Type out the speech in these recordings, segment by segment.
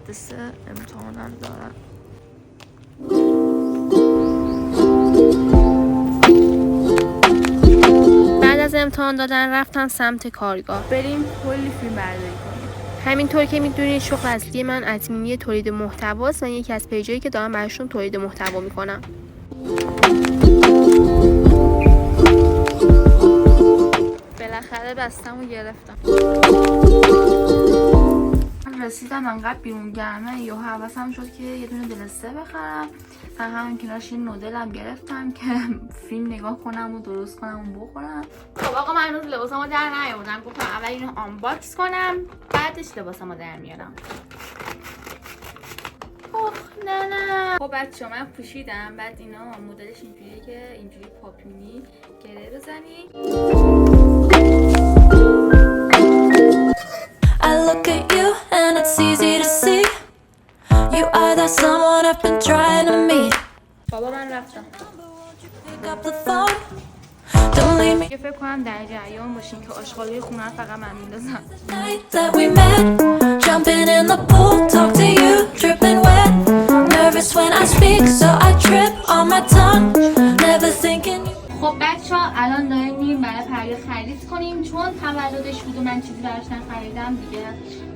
مقدس امتحانم دارم. بعد از امتحان دادن رفتم سمت کارگاه. بریم کلی فیلم برداری کنیم. همینطور که میدونید شغل اصلی من ادمینی تولید محتواست و یکی از پیجایی که دارم براشون تولید محتوا میکنم. بالاخره بستمو گرفتم. رسیدم انقدر بیرون گرمه یا حواسم شد که یه دونه دلسته بخرم. من همین کنارش یه نودلم گرفتم که فیلم نگاه کنم و درست کنم و بخورم. خب آقا من هنوز لباسمو در نیاوردم، گفتم اول اینو آنباکس کنم بعدش لباسمو در میارم. نه خب بچه‌ها من پوشیدم. بعد اینا مدلش اینجوریه که اینجوری پاپیونی گره بزنی. I look at you and it's easy to see you are that someone I've been trying to meet. بابا من رفتم. Pick up the phone. Don't leave me. فکر کنم در جریان باشین که آشغالای خونه رو فقط من میندازم. Night that we met, jumping in the pool, talk to you, dripping wet. Nervous when I speak, so I trip on my tongue. Never thinking you. خب بچه‌ها الان داریم میریم برای پریا خرید کنیم چون تولدش بود و من چیزی براش نخریدم دیگه.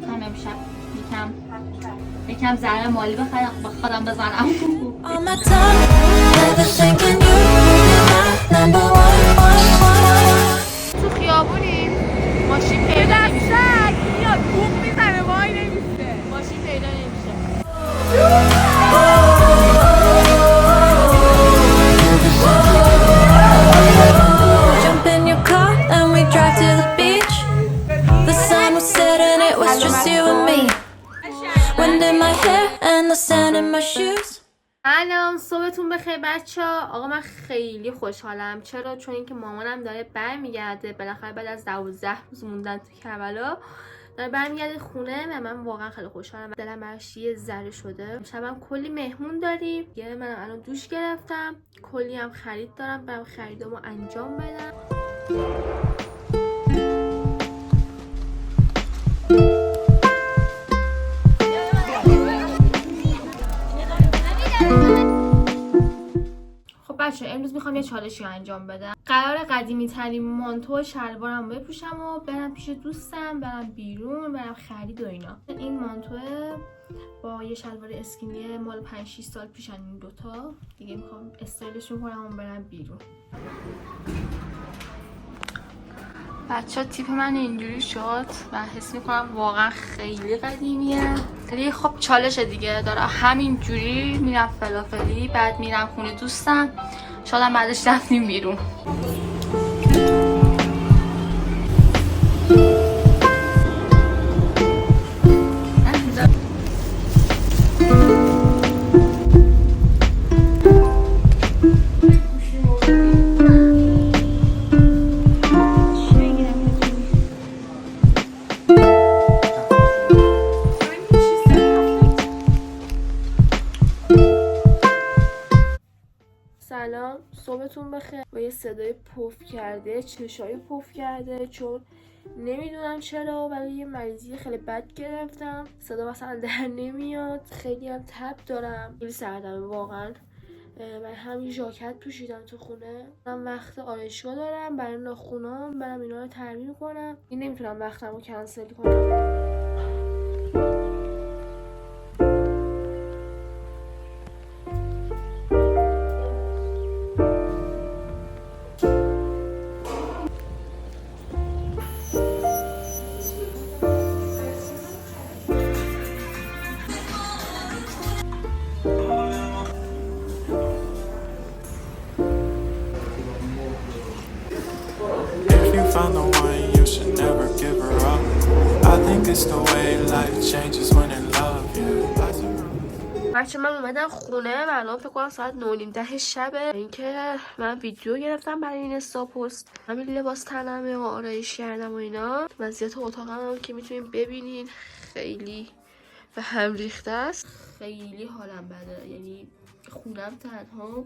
هم امشب یکم ضرر مالی بخرم با خودم بزنم. On my tongue, never thinking you. Number one. تو خیابونیم ماشین پیدا نمیشه. میاد بوق میزنه وای نمیشه. ماشین پیدا نمیشه. Jump in your car and we drive to the beach. The sun was setting, it was just you and me. Wind in my hair and the sand in my shoes. سلام صبحتون بخیر بچه‌ها. آقا من خیلی خوشحالم. چرا؟ چون اینکه مامانم داره برمیگرده بالاخره بعد از 12 روز موندن تو کربلا داره برمیگرده خونه و من واقعا خیلی خوشحالم. دلم براش یه ذره شده. شبم کلی مهمون داریم. یه منم الان دوش گرفتم. کلی هم خرید دارم. برام خریدامو انجام بدم. بچه امروز میخوام یه چالشی رو انجام بدم. قرار قدیمی ترین مانتو و شلوارم بپوشم و برم پیش دوستم، برم بیرون، برم خرید و اینا. این مانتو با یه شلوار اسکینی مال 5-6 سال پیشن این دوتا دیگه. میخوام استایلش کنم و برم بیرون. بچه تیپ من اینجوری شد و حس میکنم واقعا خیلی قدیمیه. ولی خب چالشه دیگه. داره همین جوری میرم فلافلی، بعد میرم خونه دوستم، شاید بعدش رفتیم بیرون. سلام صبحتون بخیر. با یه صدای پف کرده، چشای پف کرده، چون نمیدونم چرا ولی یه مریضی خیلی بد گرفتم. صدا مثلا در نمیاد. خیلی هم تب دارم. خیلی سردمه واقعا. من همین ژاکت پوشیدم تو خونه. من وقت آرایشگاه دارم برای ناخونام، برم اینا رو ترمیم کنم. این نمیتونم وقتم رو کنسل کنم. Found the one, you should never give her up. I think it's the way life changes when in love. بچه من اومدم خونه و الان فکر کنم ساعت 9:30 شبه. اینکه من ویدیو گرفتم برای این اینستا پست. همین لباس تنمه و آرایش کردم و اینا. وضعیت اتاقم هم که میتونین ببینین خیلی به هم ریخته است. خیلی حالم بده، یعنی خونم تنها،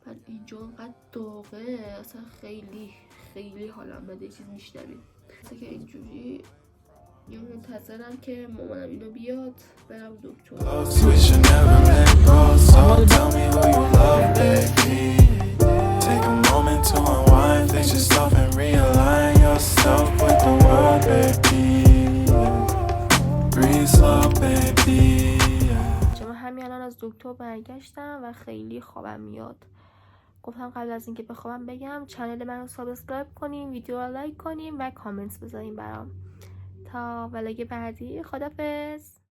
بعد اینجا انقدر داغه، اصلا خیلی حالم بده. یه چیز میشنویم مثل که اینجوری منتظرم که مامانم اینو بیاد برم دکتر. Close, we should never let go. So tell me who you love, baby. Take a moment to unwind, fix yourself and realign yourself with the world, baby. Breathe slow, baby. چون همین الان از دکتر برگشتم و خیلی خوابم میاد. گفتم قبل از اینکه بخوابم بگم چنل منو سابسکرایب کنیم، ویدیو رو لایک کنیم و کامنت بذاریم برام. تا ولاگ بعدی، خدافظ.